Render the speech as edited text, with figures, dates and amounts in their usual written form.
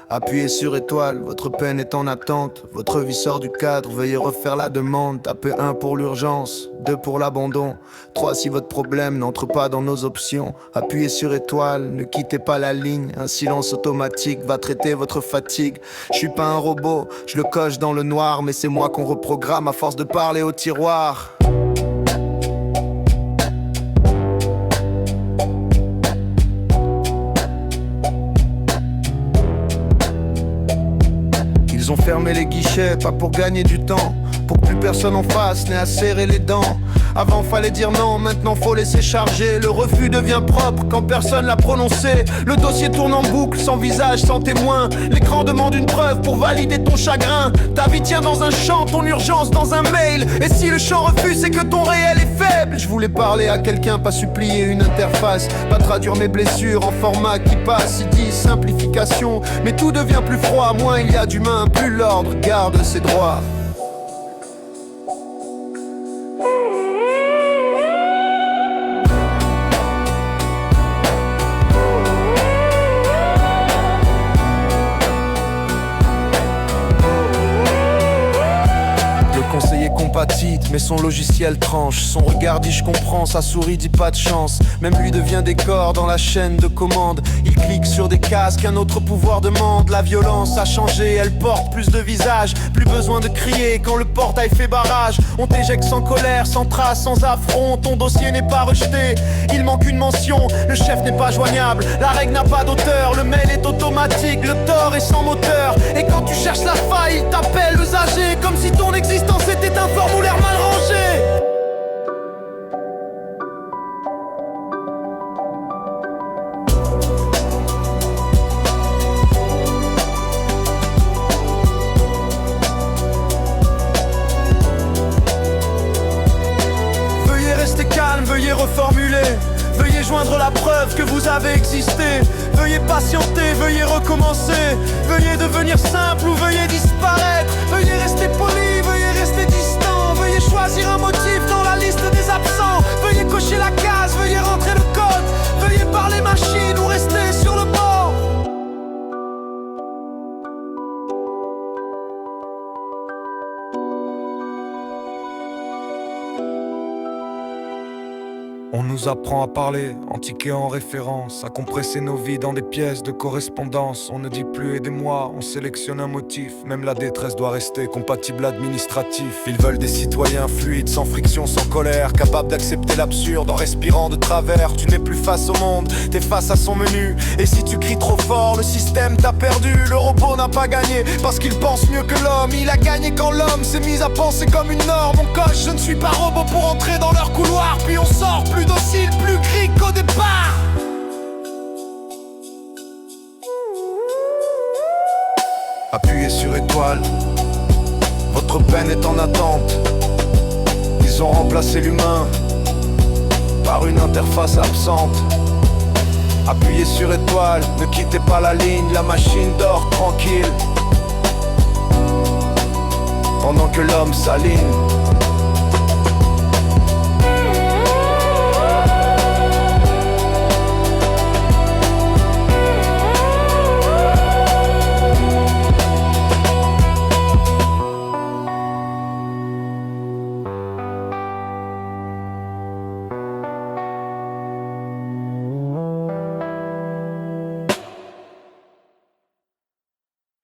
Appuyez sur étoile, votre peine est en attente. Votre vie sort du cadre, veuillez refaire la demande. Tapez 1 pour l'urgence, 2 pour l'abandon, 3 si votre problème n'entre pas dans nos options. Appuyez sur étoile, ne quittez pas la ligne. Un silence automatique va traiter votre fatigue. Je suis pas un robot, je le coche dans le noir, mais c'est moi qu'on reprogramme à force de parler au tiroir. Ils ont fermé les guichets, pas pour gagner du temps, pour que plus personne en face n'ait à serrer les dents. Avant fallait dire non, maintenant faut laisser charger. Le refus devient propre quand personne l'a prononcé. Le dossier tourne en boucle, sans visage, sans témoin. L'écran demande une preuve pour valider ton chagrin. Ta vie tient dans un champ, ton urgence dans un mail. Et si le champ refuse, c'est que ton réel est faible. Je voulais parler à quelqu'un, pas supplier une interface. Pas traduire mes blessures en format qui passe. Ils disent simplification, mais tout devient plus froid. Moins il y a d'humains, plus l'ordre garde ses droits. Mais son logiciel tranche, son regard dit je comprends, sa souris dit pas de chance. Même lui devient décor dans la chaîne de commande. Il clique sur des cases qu'un autre pouvoir demande. La violence a changé, elle porte plus de visages. Plus besoin de crier quand le portail fait barrage. On t'éjecte sans colère, sans trace, sans affront. Ton dossier n'est pas rejeté, il manque une mention. Le chef n'est pas joignable, la règle n'a pas d'auteur. Le mail est automatique, le tort est sans moteur. Et quand tu cherches la faille, il t'appelle l'usager. Comme si ton existence était un formulaire mal rangé. Veuillez rester calme, veuillez reformuler. Veuillez joindre la preuve que vous avez existé. Veuillez patienter, veuillez recommencer. Veuillez devenir simple ou veuillez disparaître. Veuillez rester poli, veuillez rester distant. Veuillez choisir un motif dans la liste des absents. Veuillez cocher la case, veuillez rentrer le code. Veuillez parler machine ou rester sur le bord. On nous apprend à parler, en ticket en référence, à compresser nos vies dans des pièces de correspondance. On ne dit plus aidez-moi, on sélectionne un motif. Même la détresse doit rester compatible administratif. Ils veulent des citoyens fluides, sans friction, sans colère, capables d'accepter l'absurde en respirant de travers. Tu n'es plus face au monde, t'es face à son menu. Et si tu cries trop fort, le système t'a perdu. Le robot n'a pas gagné, parce qu'il pense mieux que l'homme. Il a gagné quand l'homme s'est mis à penser comme une norme. On coche, je ne suis pas robot pour entrer dans leur couloir. Puis on sort plus docile, plus gris qu'au départ. Appuyez sur étoile, votre peine est en attente. Ils ont remplacé l'humain par une interface absente. Appuyez sur étoile, ne quittez pas la ligne. La machine dort tranquille pendant que l'homme s'aligne.